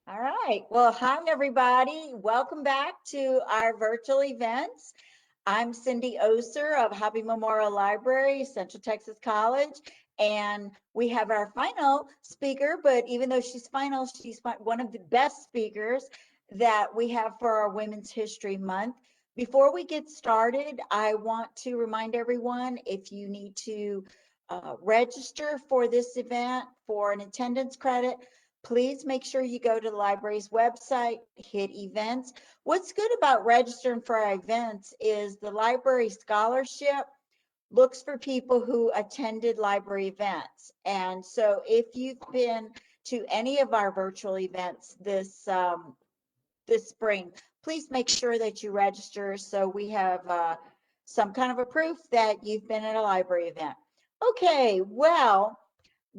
All right. Well, hi, everybody. Welcome back to our virtual events. I'm Cindy Oser of Hobby Memorial Library, Central Texas College, and we have our final speaker. But even though she's final, she's one of the best speakers that we have for our Women's History Month. Before we get started, I want to remind everyone if you need to register for this event for an attendance credit, please make sure you go to the library's website, hit events. What's good about registering for our events is the library scholarship looks for people who attended library events. And so if you've been to any of our virtual events this spring, please make sure that you register so we have some kind of a proof that you've been at a library event. Okay, well,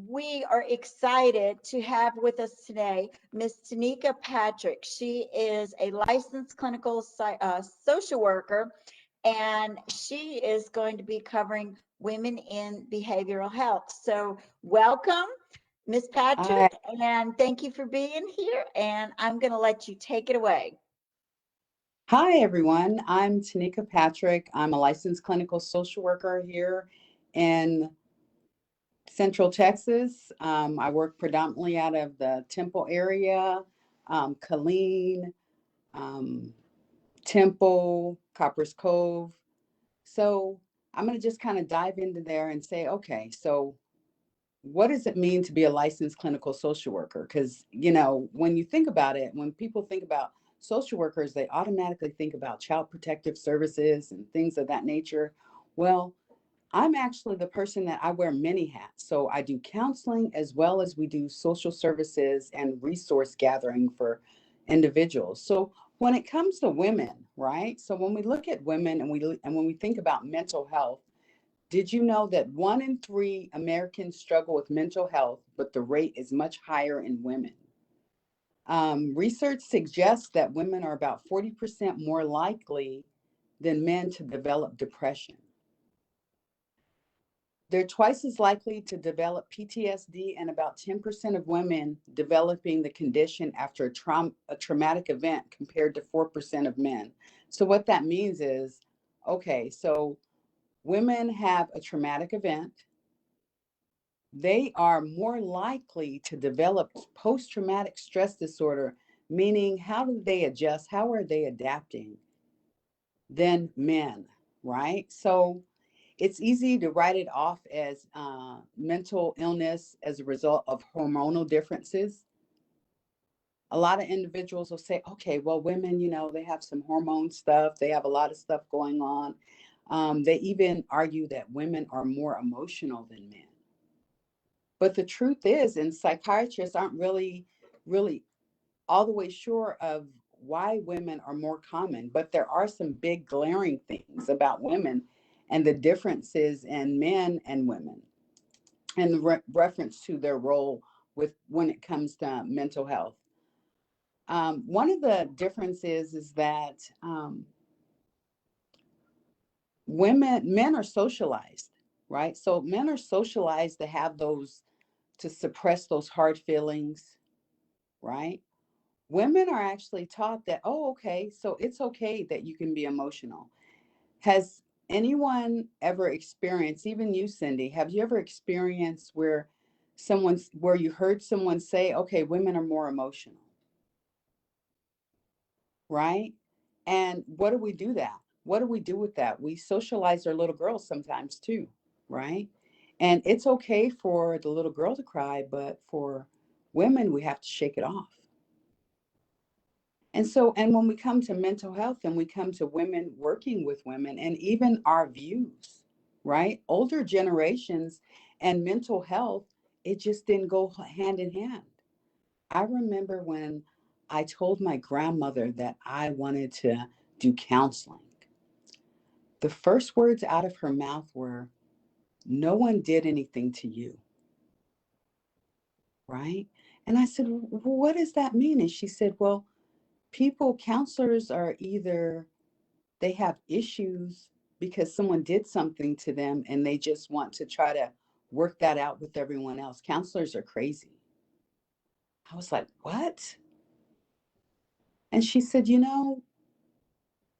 we are excited to have with us today Miss Taneka Patrick. She is a licensed clinical social worker, and she is going to be covering women in behavioral health. So, welcome, Miss Hi. Patrick, and thank you for being here. And I'm going to let you take it away. Hi, everyone. I'm Taneka Patrick. I'm a licensed clinical social worker here in Central Texas. I work predominantly out of the Temple area, Killeen, um, Temple, Coppers Cove. So I'm going to just kind of dive into there and say, okay, so what does it mean to be a licensed clinical social worker? Because, when you think about it, when people think about social workers, they automatically think about child protective services and things of that nature. Well, I'm actually the person that I wear many hats. So I do counseling as well as we do social services and resource gathering for individuals. So when it comes to women, right? So when we look at women and when we think about mental health, did you know that 1 in 3 Americans struggle with mental health, but the rate is much higher in women? Research suggests that women are about 40% more likely than men to develop depression. They're twice as likely to develop PTSD, and about 10% of women developing the condition after a traumatic event compared to 4% of men. So, what that means is okay, so women have a traumatic event, they are more likely to develop post traumatic stress disorder, meaning how do they adjust? How are they adapting than men, right? So it's easy to write it off as mental illness as a result of hormonal differences. A lot of individuals will say, okay, well, women, they have some hormone stuff, they have a lot of stuff going on. They even argue that women are more emotional than men. But the truth is, and psychiatrists aren't really all the way sure of why women are more common, but there are some big glaring things about women and the differences in men and women and the reference to their role with when it comes to mental health. One of the differences is that men are socialized, right? So men are socialized to have those, to suppress those hard feelings, right? Women are actually taught that, oh, okay, so it's okay that you can be emotional. Has anyone ever experienced, even you, Cindy, have you ever experienced where you heard someone say, okay, women are more emotional, right? And what do we do that? What do we do with that? We socialize our little girls sometimes too, right? And it's okay for the little girl to cry, but for women, we have to shake it off. And when we come to mental health and we come to women working with women and even our views, right? Older generations and mental health, it just didn't go hand in hand. I remember when I told my grandmother that I wanted to do counseling. The first words out of her mouth were, "No one did anything to you," right? And I said, What does that mean?" And she said, well, counselors are either they have issues because someone did something to them and they just want to try to work that out with everyone else. Counselors are crazy. I was like, what? And she said, you know,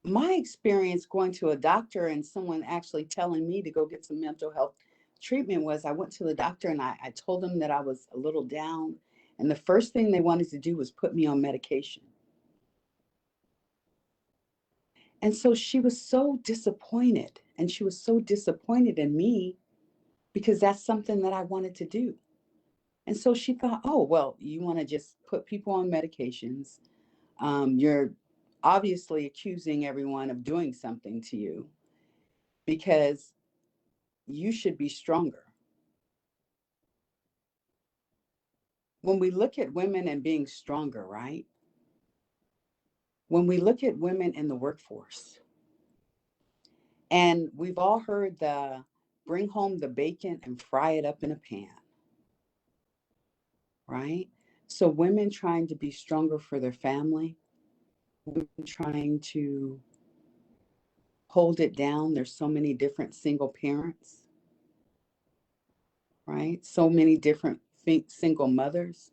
my experience going to a doctor and someone actually telling me to go get some mental health treatment was I went to the doctor and I told them that I was a little down. And the first thing they wanted to do was put me on medication. And so she was so disappointed. And she was so disappointed in me because that's something that I wanted to do. And so she thought, oh, well, you want to just put people on medications. You're obviously accusing everyone of doing something to you because you should be stronger. When we look at women and being stronger, right? When we look at women in the workforce, and we've all heard the bring home the bacon and fry it up in a pan, right? So women trying to be stronger for their family, women trying to hold it down. There's so many different single parents, right? So many different single mothers.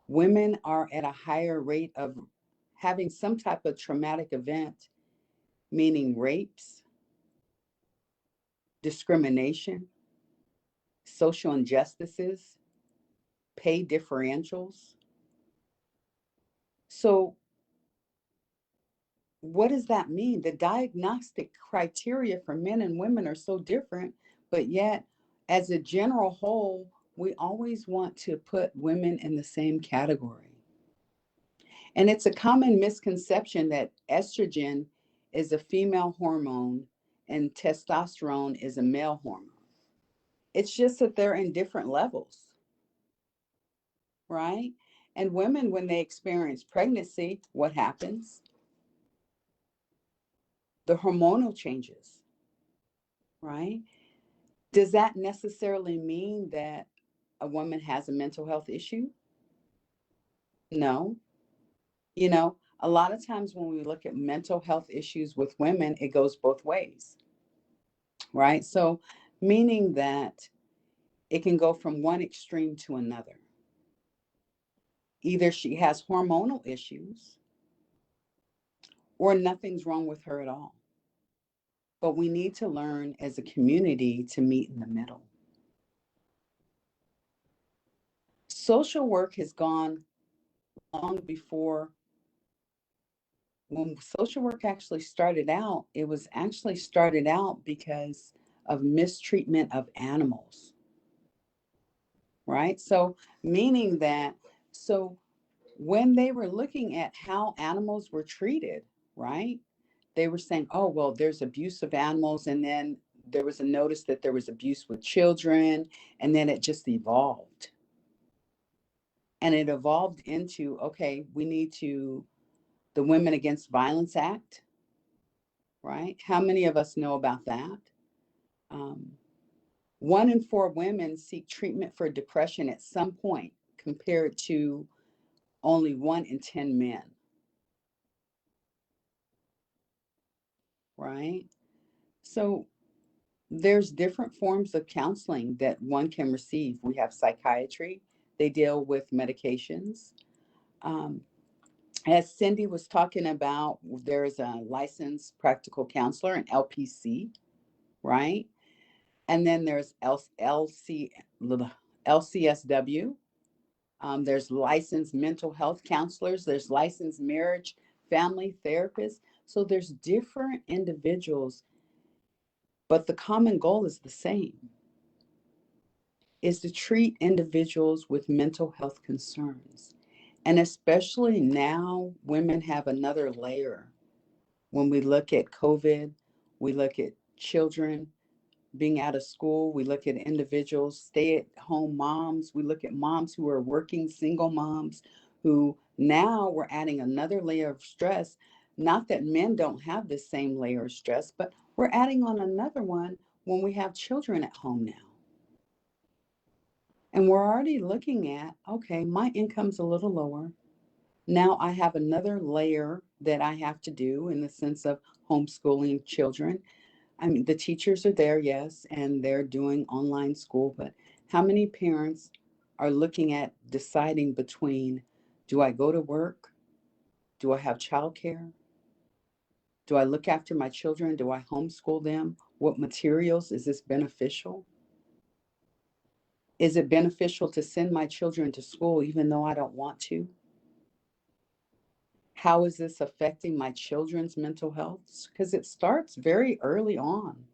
Women are at a higher rate of having some type of traumatic event, meaning rapes, discrimination, social injustices, pay differentials. So, what does that mean? The diagnostic criteria for men and women are so different, but yet, as a general whole, we always want to put women in the same category. And it's a common misconception that estrogen is a female hormone and testosterone is a male hormone. It's just that they're in different levels, right? And women, when they experience pregnancy, what happens? The hormonal changes, right? Does that necessarily mean that a woman has a mental health issue? No. You know, a lot of times when we look at mental health issues with women, it goes both ways, right? So, meaning that it can go from one extreme to another. Either she has hormonal issues or nothing's wrong with her at all. But we need to learn as a community to meet in the middle. Social work has gone long before. When social work actually started out, it was actually started out because of mistreatment of animals, right? So, meaning that, so when they were looking at how animals were treated, right? They were saying, oh, well, there's abuse of animals. And then there was a notice that there was abuse with children. And then it just evolved. And it evolved into, okay, we need to, the Women Against Violence Act, right? How many of us know about that? Um, 1 in 4 women seek treatment for depression at some point, compared to only 1 in 10 men, right? So there's different forms of counseling that one can receive. We have psychiatry, they deal with medications. Um, as Cindy was talking about, there's a licensed practical counselor, an LPC, right? And then there's LCSW. There's licensed mental health counselors. There's licensed marriage, family therapists. So there's different individuals, but the common goal is the same, is to treat individuals with mental health concerns. And especially now, women have another layer. When we look at COVID, we look at children being out of school, we look at individuals, stay at home moms, we look at moms who are working, single moms, who now we're adding another layer of stress. Not that men don't have the same layer of stress, but we're adding on another one when we have children at home now. And we're already looking at, okay, my income's a little lower. Now I have another layer that I have to do in the sense of homeschooling children. I mean, the teachers are there, yes, and they're doing online school, but how many parents are looking at deciding between, do I go to work Do I have childcare? Do I look after my children? Do I homeschool them? What materials is this beneficial? Is it beneficial to send my children to school even though I don't want to? How is this affecting my children's mental health? Because it starts very early on.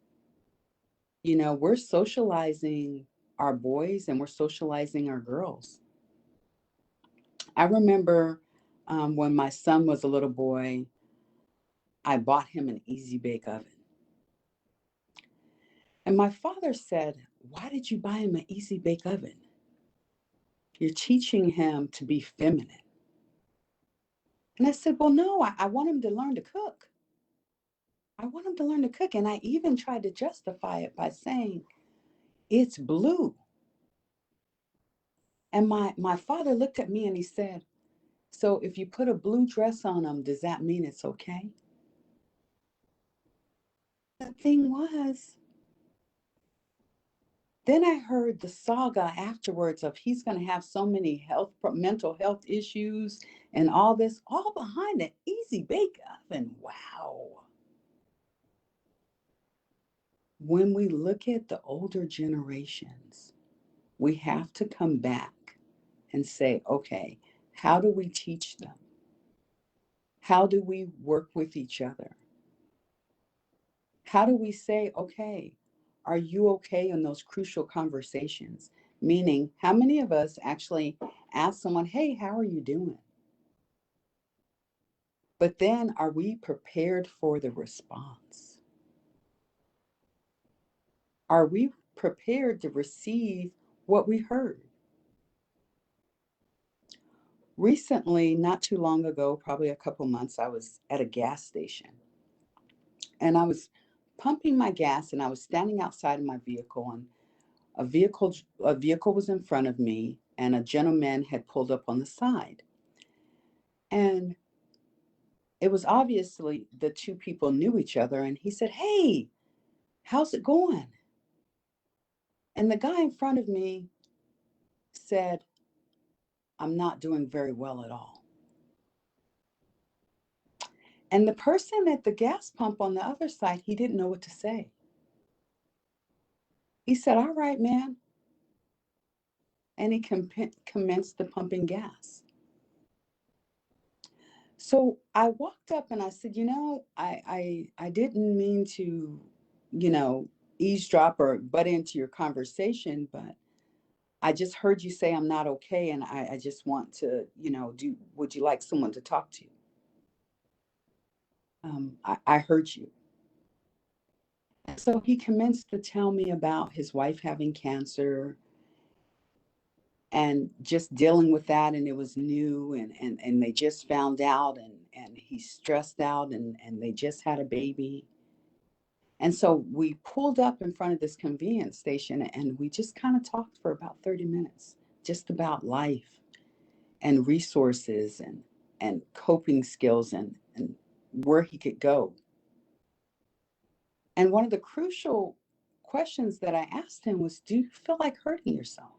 You know, we're socializing our boys and we're socializing our girls. I remember when my son was a little boy, I bought him an easy bake oven. And my father said, "Why did you buy him an easy bake oven? You're teaching him to be feminine." And I said, "Well, no, I want him to learn to cook. I want him to learn to cook." And I even tried to justify it by saying, "It's blue." And my father looked at me and he said, "So if you put a blue dress on him, does that mean it's okay?" The thing was, then I heard the saga afterwards of he's going to have so many mental health issues and all this, all behind an easy bake oven. Wow. When we look at the older generations, we have to come back and say, okay, how do we teach them? How do we work with each other? How do we say, okay, are you okay in those crucial conversations? Meaning, how many of us actually ask someone, hey, how are you doing? But then are we prepared for the response? Are we prepared to receive what we heard? Recently, not too long ago, probably a couple months, I was at a gas station and I was pumping my gas and I was standing outside of my vehicle and a vehicle was in front of me and a gentleman had pulled up on the side. And it was obviously the two people knew each other and he said, "Hey, how's it going?" And the guy in front of me said, "I'm not doing very well at all." And the person at the gas pump on the other side, he didn't know what to say. He said, "All right, man." And he commenced the pumping gas. So I walked up and I said, I didn't mean to, you know, eavesdrop or butt into your conversation, but I just heard you say I'm not okay. And I just want to, would you like someone to talk to? I heard you. And so he commenced to tell me about his wife having cancer and just dealing with that. And it was new and they just found out and he's stressed out and they just had a baby. And so we pulled up in front of this convenience station and we just kind of talked for about 30 minutes, just about life and resources and coping skills and where he could go. And one of the crucial questions that I asked him was, do you feel like hurting yourself?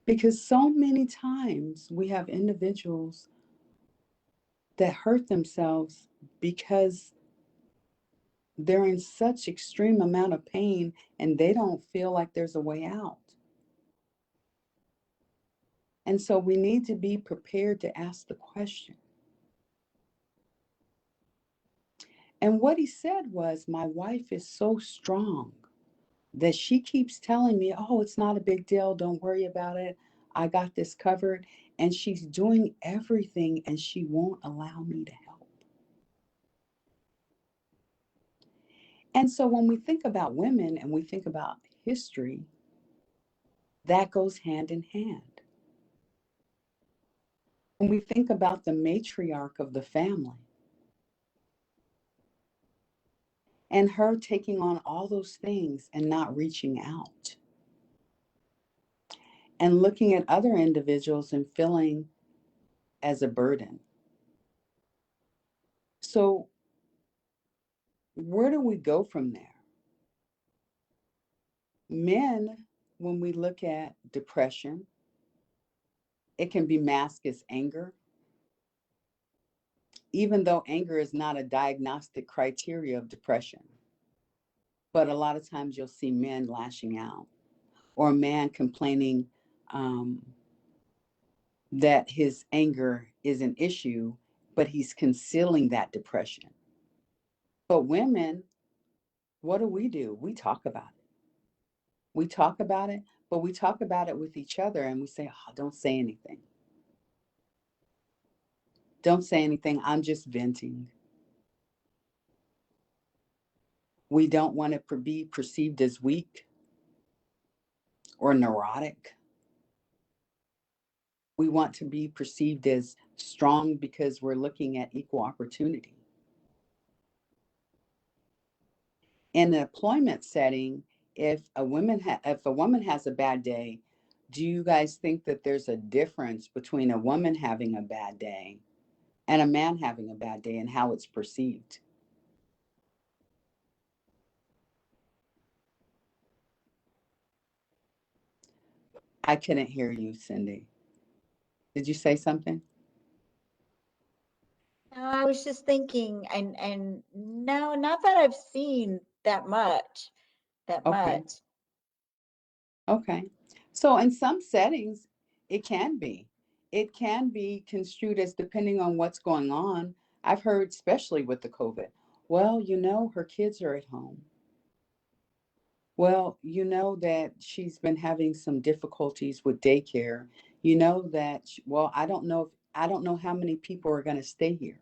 Because so many times we have individuals that hurt themselves because they're in such extreme amount of pain and they don't feel like there's a way out. And so we need to be prepared to ask the question. And what he said was, my wife is so strong that she keeps telling me, oh, it's not a big deal. Don't worry about it. I got this covered. And she's doing everything and she won't allow me to help. And so when we think about women and we think about history, that goes hand in hand. When we think about the matriarch of the family and her taking on all those things and not reaching out and looking at other individuals and feeling as a burden. So, where do we go from there? Men, when we look at depression, it can be masked as anger, even though anger is not a diagnostic criteria of depression. But a lot of times you'll see men lashing out or a man complaining um, that his anger is an issue, but he's concealing that depression. But women, what do? We talk about it. We talk about it, but we talk about it with each other and we say, oh, don't say anything. Don't say anything. I'm just venting. We don't want to be perceived as weak or neurotic. We want to be perceived as strong because we're looking at equal opportunity. In an employment setting, if a woman has a bad day, do you guys think that there's a difference between a woman having a bad day and a man having a bad day and how it's perceived? I couldn't hear you, Cindy. Did you say something? No, I was just thinking, and no, not that I've seen that much, that Okay. much. Okay. So in some settings, it can be. It can be construed as depending on what's going on. I've heard, especially with the COVID, well, her kids are at home. Well, that she's been having some difficulties with daycare. Well, I don't know how many people are going to stay here.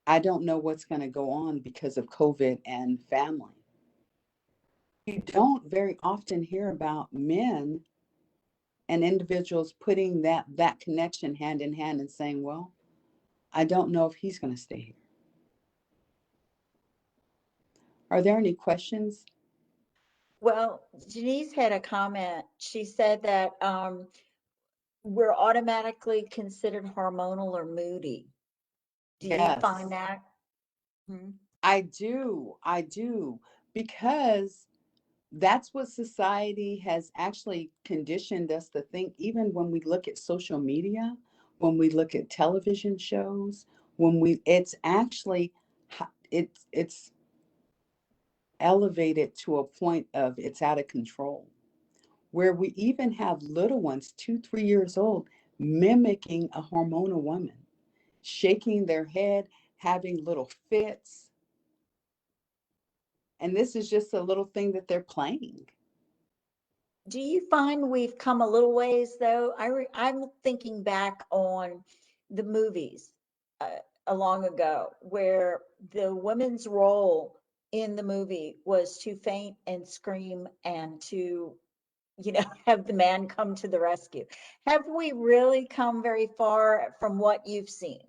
I don't know what's going to go on because of COVID and family. You don't very often hear about men and individuals putting that connection hand in hand and saying, well, I don't know if he's going to stay here. Are there any questions? Well, Janice had a comment. She said that we're automatically considered hormonal or moody. Do you find Yes, that? Hmm. I do because that's what society has actually conditioned us to think. Even when we look at social media, when we look at television shows, it's actually it's elevated to a point of it's out of control, where we even have little ones, 2, 3 years old, mimicking a hormonal woman, shaking their head, having little fits. And this is just a little thing that they're playing. Do you find we've come a little ways though? I'm thinking back on the movies uh, a long ago where the woman's role in the movie was to faint and scream and to, have the man come to the rescue. Have we really come very far from what you've seen?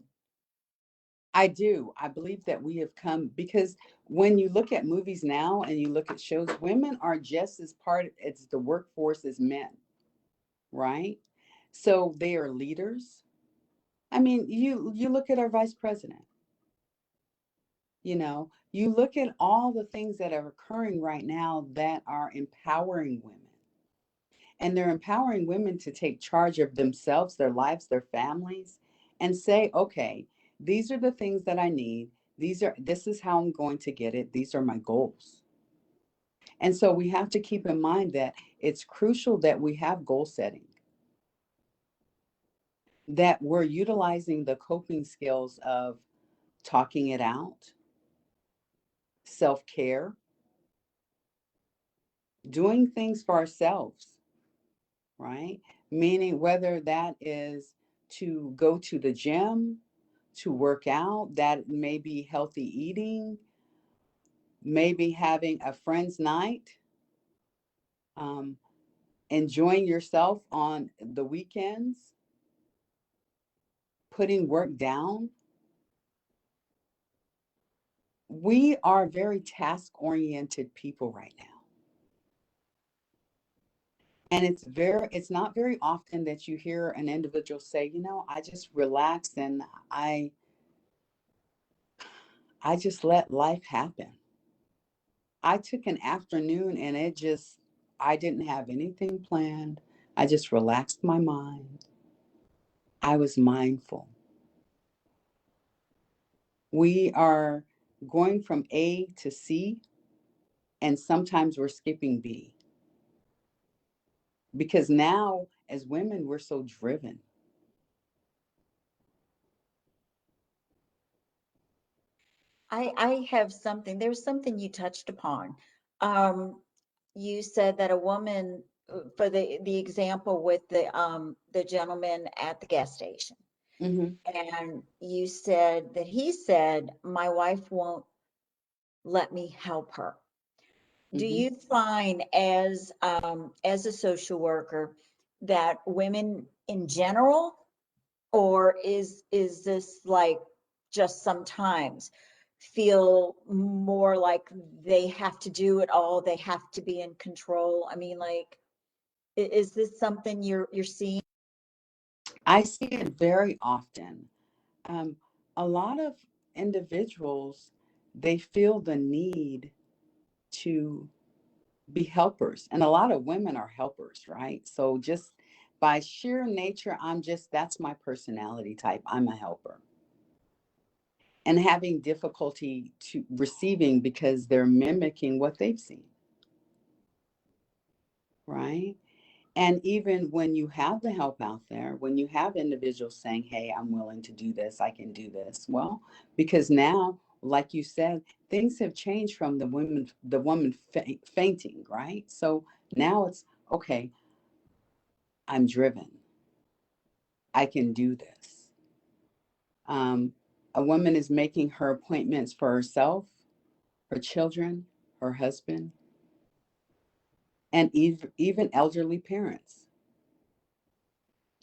I do. I believe that we have come because when you look at movies now and you look at shows, women are just as part it's the workforce as men, right? So they are leaders. I mean, you look at our vice president, you look at all the things that are occurring right now that are empowering women. And they're empowering women to take charge of themselves, their lives, their families, and say, okay, these are the things that I need. This is how I'm going to get it. These are my goals. And so we have to keep in mind that it's crucial that we have goal setting, that we're utilizing the coping skills of talking it out, self care, doing things for ourselves, right? Meaning whether that is to go to the gym, to work out, that may be healthy eating, maybe having a friend's night, um, enjoying yourself on the weekends, putting work down. We are very task oriented people right now. And it's not very often that you hear an individual say, I just relax and I I just let life happen. I took an afternoon and I didn't have anything planned. I just relaxed my mind. I was mindful. We are going from A to C, and sometimes we're skipping B because now, as women, we're so driven. I have something, there's something you touched upon. Um, you said that a woman, for the example with the gentleman at the gas station, Hmm. and you said that he said, my wife won't let me help her. Do Hmm. you find as a social worker that women in general, or is this like just sometimes feel more like they have to do it all, they have to be in control? I mean, like, is this something you're seeing? I see it very often. Um, a lot of individuals, they feel the need to be helpers, and a lot of women are helpers, right? So just by sheer nature, that's my personality type. I'm a helper. And having difficulty to receiving because they're mimicking what they've seen, right? And even when you have the help out there, when you have individuals saying, hey, I'm willing to do this, I can do this. Well, because now, like you said, things have changed from the woman fainting, right? So now it's okay, I'm driven. I can do this. Um, a woman is making her appointments for herself, her children, her husband, and even elderly parents.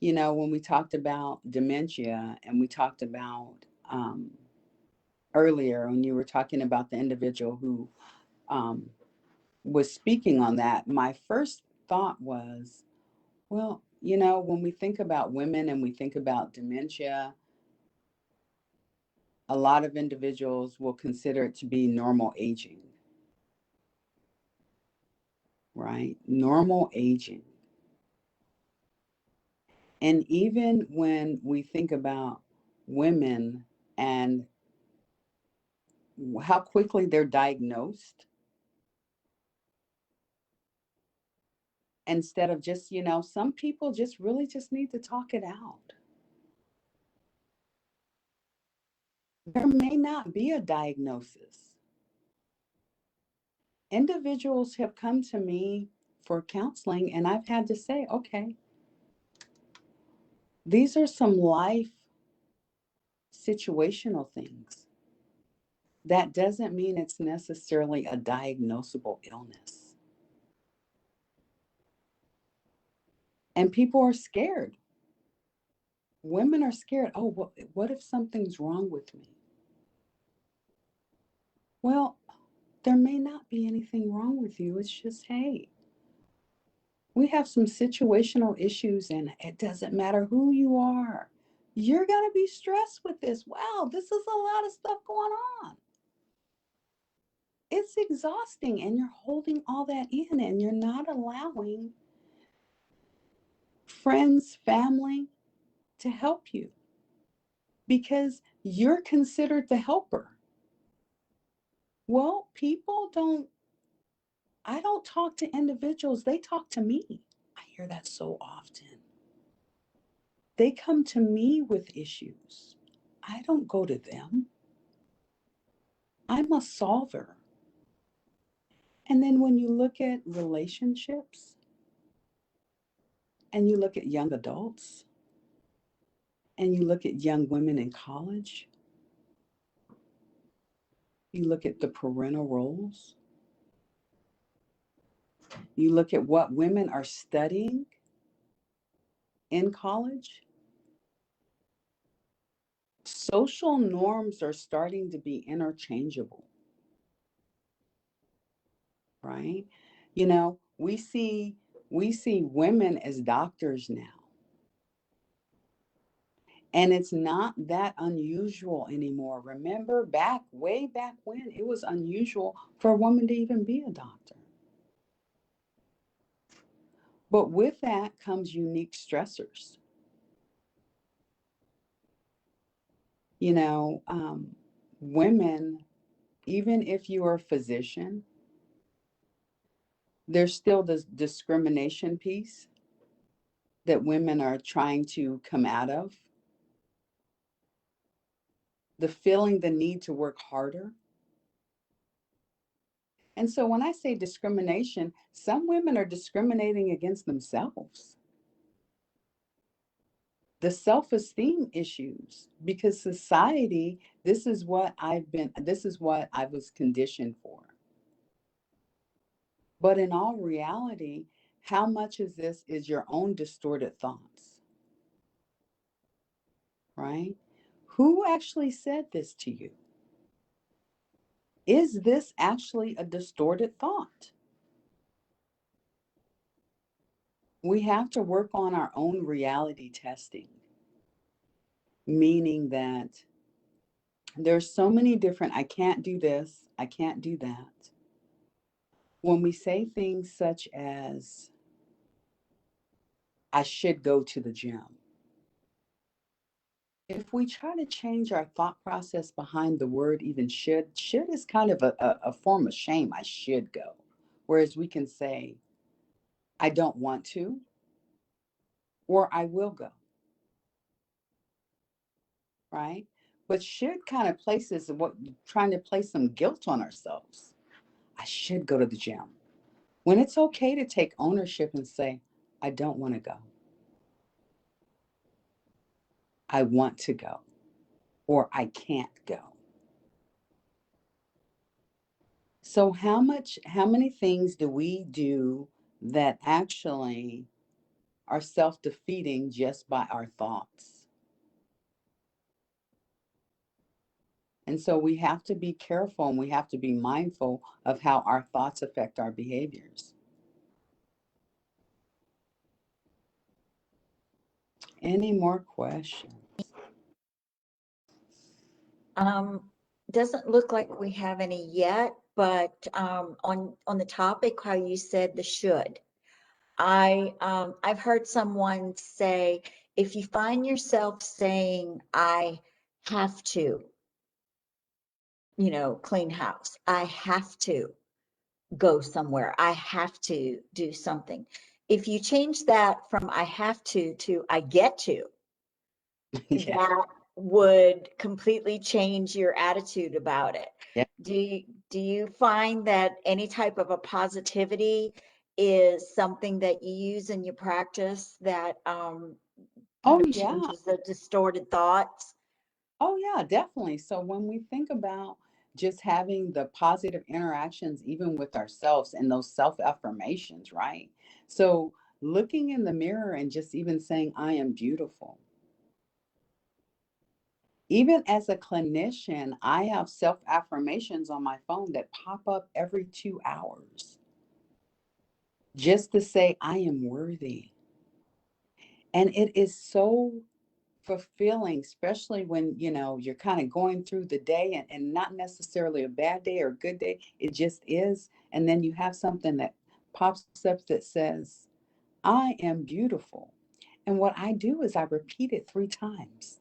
When we talked about dementia and we talked about earlier, when you were talking about the individual who um, was speaking on that, my first thought was, well, when we think about women and we think about dementia, a lot of individuals will consider it to be normal aging, right? Normal aging. And even when we think about women and how quickly they're diagnosed, instead of just, some people just really just need to talk it out. There may not be a diagnosis. Individuals have come to me for counseling, and I've had to say, okay, these are some life situational things. That doesn't mean it's necessarily a diagnosable illness. And people are scared. Women are scared. Oh, what if something's wrong with me? Well, there may not be anything wrong with you. It's just, hey, we have some situational issues, and it doesn't matter who you are. You're going to be stressed with this. Wow, this is a lot of stuff going on. It's exhausting, and you're holding all that in, and you're not allowing friends, family to help you because you're considered the helper. Well, I don't talk to individuals, they talk to me. I hear that so often. They come to me with issues. I don't go to them. I'm a solver. And then when you look at relationships and you look at young adults and you look at young women in college, you look at the parental roles, you look at what women are studying in college, social norms are starting to be interchangeable, right? We see women as doctors now. And it's not that unusual anymore. Remember way back when, it was unusual for a woman to even be a doctor. But with that comes unique stressors. You know, um, women, even if you are a physician, there's still this discrimination piece that women are trying to come out of. The feeling the need to work harder. And so when I say discrimination, some women are discriminating against themselves. The self-esteem issues, because society, this is what I was conditioned for. But in all reality, how much of this is your own distorted thoughts, right? Who actually said this to you? Is this actually a distorted thought? We have to work on our own reality testing, meaning that there's so many different, I can't do this, I can't do that. When we say things such as, I should go to the gym, if we try to change our thought process behind the word even should is kind of a form of shame. I should go. Whereas we can say, I don't want to, or I will go, right? But should kind of places what trying to place some guilt on ourselves. I should go to the gym. When it's okay to take ownership and say, I don't want to go. I want to go, or I can't go. So how many things do we do that actually are self-defeating just by our thoughts? And so we have to be careful and we have to be mindful of how our thoughts affect our behaviors. Any more questions? Doesn't look like we have any yet, but on the topic, how you said the should. I've heard someone say, if you find yourself saying, I have to, clean house, I have to go somewhere, I have to do something. If you change that from I have to I get to, Yeah. that would completely change your attitude about it. Yeah. Do you find that any type of a positivity is something that you use in your practice that kind Oh of yeah. changes the distorted thoughts? Oh yeah, definitely. So when we think about just having the positive interactions even with ourselves and those self-affirmations, right? So looking in the mirror and just even saying I am beautiful. Even as a clinician, I have self affirmations on my phone that pop up every 2 hours just to say, I am worthy. And it is so fulfilling, especially when, you're kind of going through the day and not necessarily a bad day or a good day. It just is. And then you have something that pops up that says, I am beautiful. And what I do is I repeat it 3 times.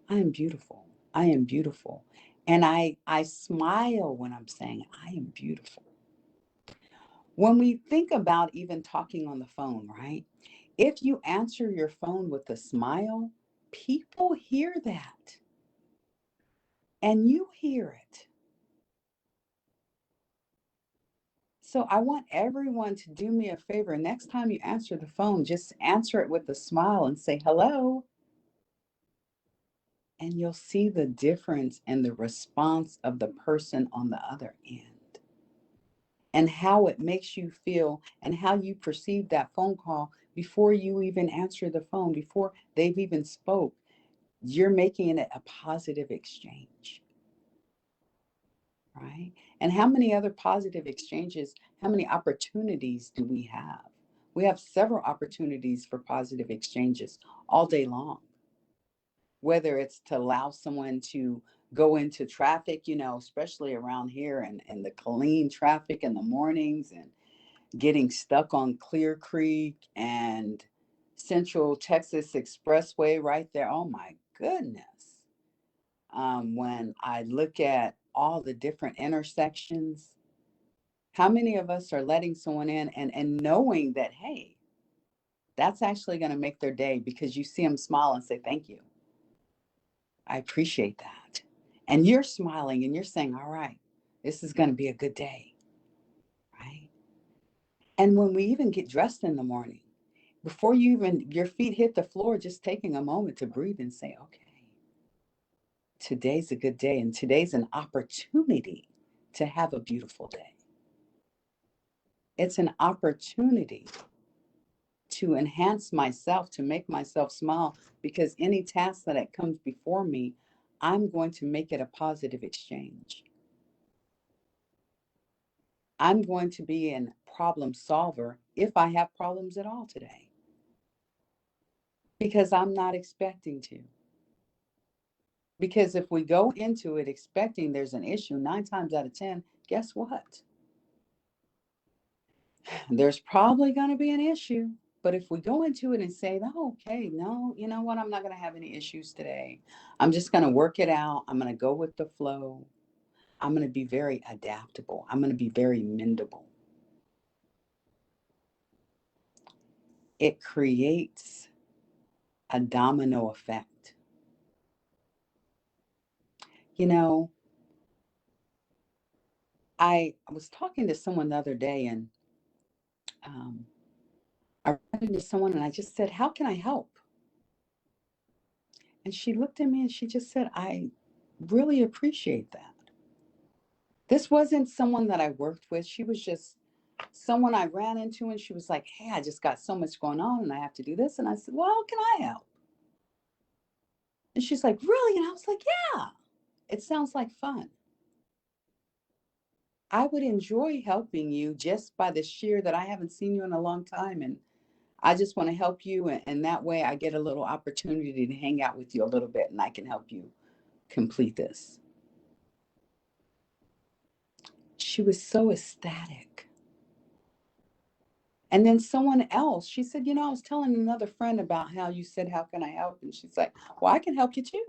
I am beautiful. I am beautiful. And I smile when I'm saying I am beautiful. When we think about even talking on the phone, right? If you answer your phone with a smile, people hear that and you hear it. So I want everyone to do me a favor. Next time you answer the phone, just answer it with a smile and say hello. And you'll see the difference in the response of the person on the other end, and how it makes you feel and how you perceive that phone call before you even answer the phone, before they've even spoke. You're making it a positive exchange, right? And how many other positive exchanges, how many opportunities do we have? We have several opportunities for positive exchanges all day long, whether it's to allow someone to go into traffic, especially around here and the clean traffic in the mornings, and getting stuck on Clear Creek and Central Texas Expressway right there. Oh my goodness. when I look at all the different intersections, how many of us are letting someone in and knowing that, hey, that's actually going to make their day because you see them smile and say, thank you. I appreciate that. And you're smiling and you're saying, all right, this is going to be a good day. Right. And when we even get dressed in the morning, before your feet hit the floor, just taking a moment to breathe and say, okay, today's a good day. And today's an opportunity to have a beautiful day. It's an opportunity to enhance myself, to make myself smile, because any task that comes before me, I'm going to make it a positive exchange. I'm going to be a problem solver if I have problems at all today, because I'm not expecting to. Because if we go into it expecting there's an issue, 9 times out of 10, guess what? There's probably going to be an issue. But if we go into it and say, oh, okay, no, you know what? I'm not going to have any issues today. I'm just going to work it out. I'm going to go with the flow. I'm going to be very adaptable. I'm going to be very mendable. It creates a domino effect. You know, I was talking to someone the other day, and um, I ran into someone and I just said, how can I help? And she looked at me and she just said, I really appreciate that. This wasn't someone that I worked with. She was just someone I ran into, and she was like, hey, I just got so much going on and I have to do this. And I said, well, how can I help? And she's like, really? And I was like, yeah, it sounds like fun. I would enjoy helping you just by the sheer that I haven't seen you in a long time. And I just want to help you. And that way I get a little opportunity to hang out with you a little bit and I can help you complete this. She was so ecstatic. And then someone else, she said, I was telling another friend about how you said, how can I help? And she's like, well, I can help you too.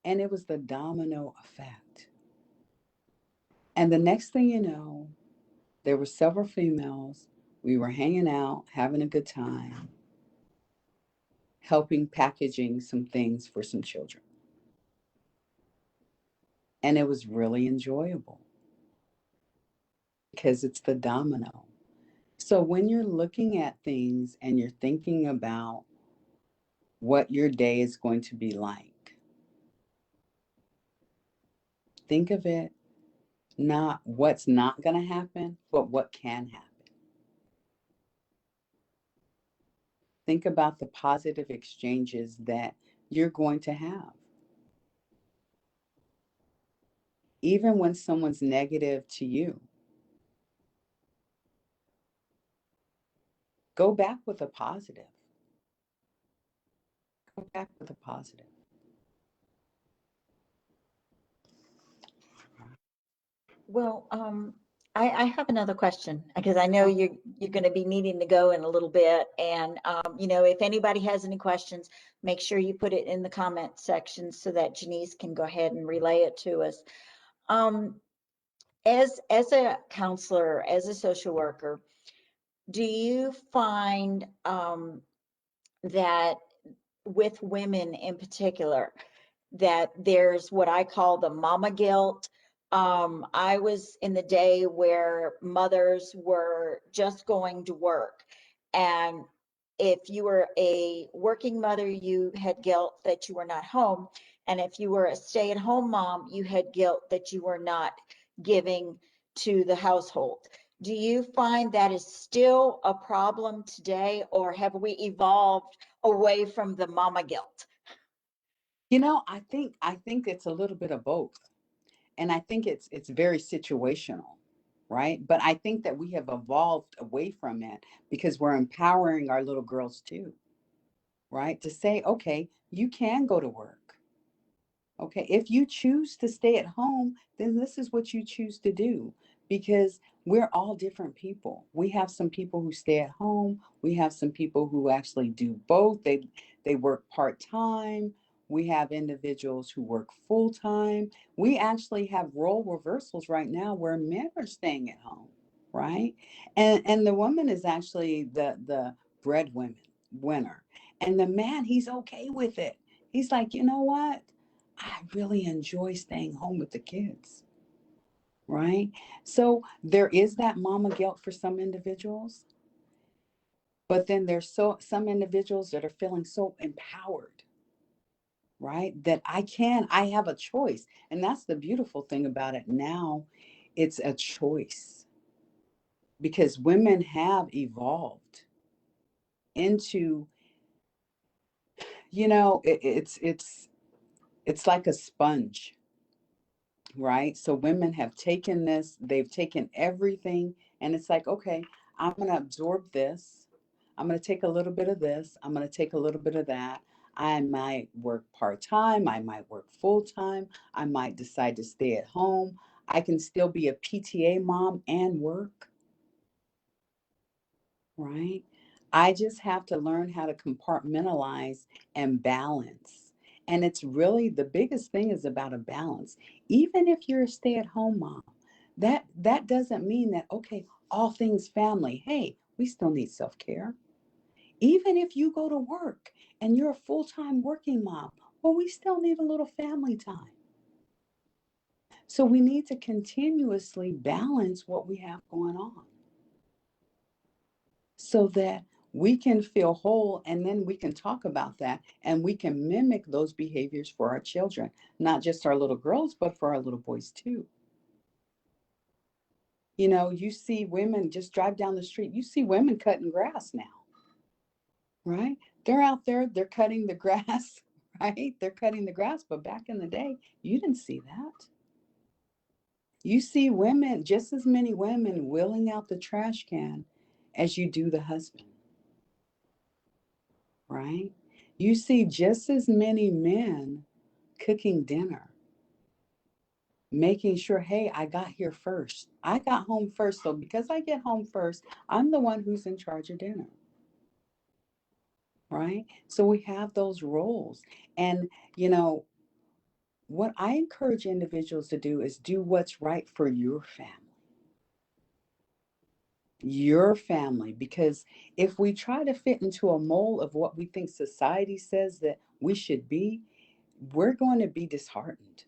And it was the domino effect. And the next thing you know, there were several females. We were hanging out, having a good time, helping packaging some things for some children. And it was really enjoyable because it's the domino. So when you're looking at things and you're thinking about what your day is going to be like, think of it not what's not going to happen, but what can happen. Think about the positive exchanges that you're going to have. Even when someone's negative to you, go back with a positive. Go back with a positive. Well, I have another question because I know you're going to be needing to go in a little bit. And, if anybody has any questions, make sure you put it in the comment section so that Janice can go ahead and relay it to us. As a counselor, as a social worker, do you find that with women in particular, that there's what I call the mama guilt? I was in the day where mothers were just going to work. And if you were a working mother, you had guilt that you were not home. And if you were a stay-at-home mom, you had guilt that you were not giving to the household. Do you find that is still a problem today, or have we evolved away from the mama guilt? I think it's a little bit of both. And I think it's very situational, right? But I think that we have evolved away from it because we're empowering our little girls too, right? To say, okay, you can go to work. Okay, if you choose to stay at home, then this is what you choose to do, because we're all different people. We have some people who stay at home. We have some people who actually do both. They work part-time. We have individuals who work full time. We actually have role reversals right now where men are staying at home, right? And the woman is actually the breadwinner winner. And the man, he's okay with it. He's like, you know what? I really enjoy staying home with the kids, right? So there is that mama guilt for some individuals, but then there's some individuals that are feeling so empowered, right? That I have a choice. And that's the beautiful thing about it now. It's a choice because women have evolved into, it's like a sponge, right? So women have taken this, they've taken everything, and it's like, okay, I'm going to absorb this. I'm going to take a little bit of this. I'm going to take a little bit of that. I might work part time. I might work full time. I might decide to stay at home. I can still be a PTA mom and work, right? I just have to learn how to compartmentalize and balance. And it's really the biggest thing is about a balance. Even if you're a stay-at-home mom, that doesn't mean that okay, all things family. Hey, we still need self-care. Even if you go to work and you're a full-time working mom, well, we still need a little family time. So we need to continuously balance what we have going on, so that we can feel whole, and then we can talk about that and we can mimic those behaviors for our children, not just our little girls but for our little boys too. You see women, just drive down the street, you see women cutting grass now, right? They're out there, they're cutting the grass, right? They're cutting the grass, but back in the day you didn't see that. You see women, just as many women wheeling out the trash can as you do the husband, right? You see just as many men cooking dinner, making sure, hey, I got here first. I got home first. So because I get home first, I'm the one who's in charge of dinner, right? So we have those roles. And, you know, what I encourage individuals to do is do what's right for your family, because if we try to fit into a mold of what we think society says that we should be, we're going to be disheartened.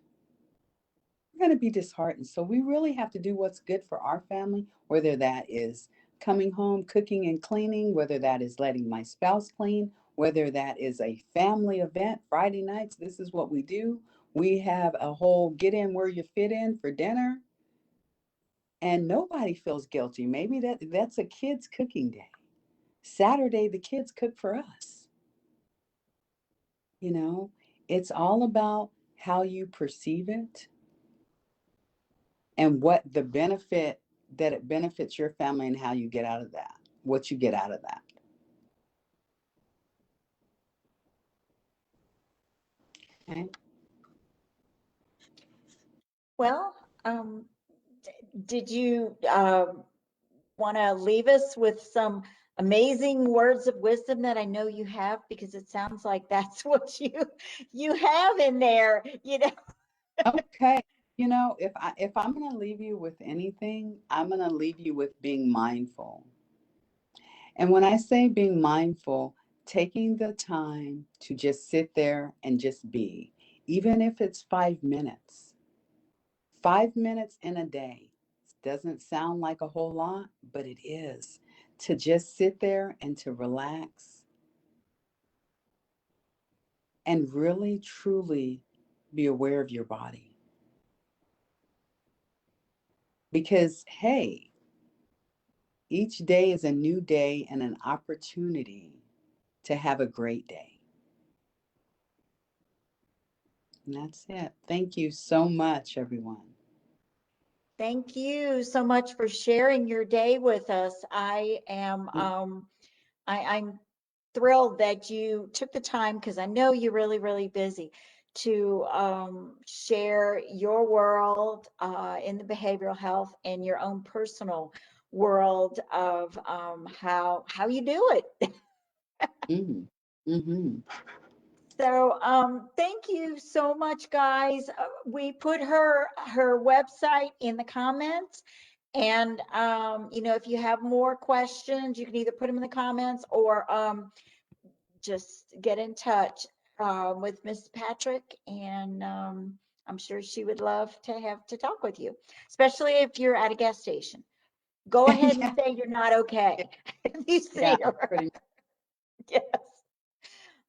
We're going to be disheartened. So we really have to do what's good for our family, whether that is coming home, cooking and cleaning, whether that is letting my spouse clean, whether that is a family event. Friday nights, this is what we do. We have a whole get in where you fit in for dinner, and nobody feels guilty. Maybe that's a kids cooking day. Saturday, the kids cook for us. You know, it's all about how you perceive it and what the benefit that it benefits your family and how you get out of that, what you get out of that. Okay. Well, um, did you want to leave us with some amazing words of wisdom that I know you have, because it sounds like that's what you have in there, you know? Okay. If I'm going to leave you with anything, I'm going to leave you with being mindful. And when I say being mindful, taking the time to just sit there and just be, even if it's 5 minutes. 5 minutes in a day doesn't sound like a whole lot, but it is. To just sit there and to relax and really truly be aware of your body. Because, hey, each day is a new day and an opportunity to have a great day. And that's it. Thank you so much, everyone. Thank you so much for sharing your day with us. I'm thrilled that you took the time, because I know you're really, really busy, to share your world in the behavioral health and your own personal world of how you do it. Mm-hmm. Mm-hmm. So, thank you so much, guys. We put her website in the comments. And, if you have more questions, you can either put them in the comments or just get in touch with Miss Patrick. And I'm sure she would love to talk with you, especially if you're at a gas station. Go ahead and Yeah, say you're not okay if you yeah, see her. pretty much. Yes.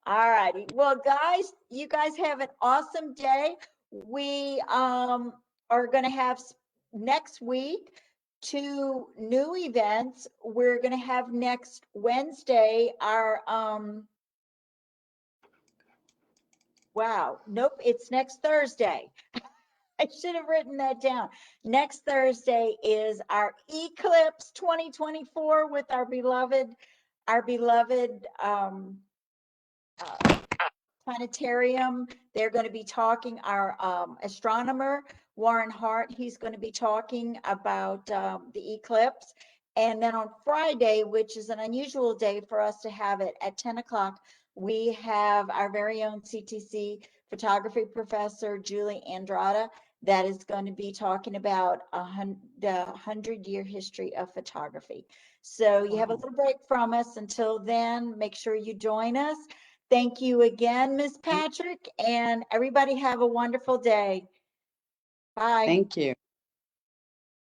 All righty. Well, guys, you guys have an awesome day. We are going to have next week 2 new events. We're going to have next Wednesday our wow, nope, it's next Thursday. I should have written that down. Next Thursday is our Eclipse 2024 with our beloved uh, planetarium. They're going to be talking, our astronomer, Warren Hart, he's going to be talking about the eclipse. And then on Friday, which is an unusual day for us to have it at 10 o'clock, we have our very own CTC photography professor, Julie Andrada, that is going to be talking about the 100-year history of photography. So you have a Wow. little break from us. Until then, make sure you join us. Thank you again, Miss Patrick, and everybody have a wonderful day. Bye. Thank you.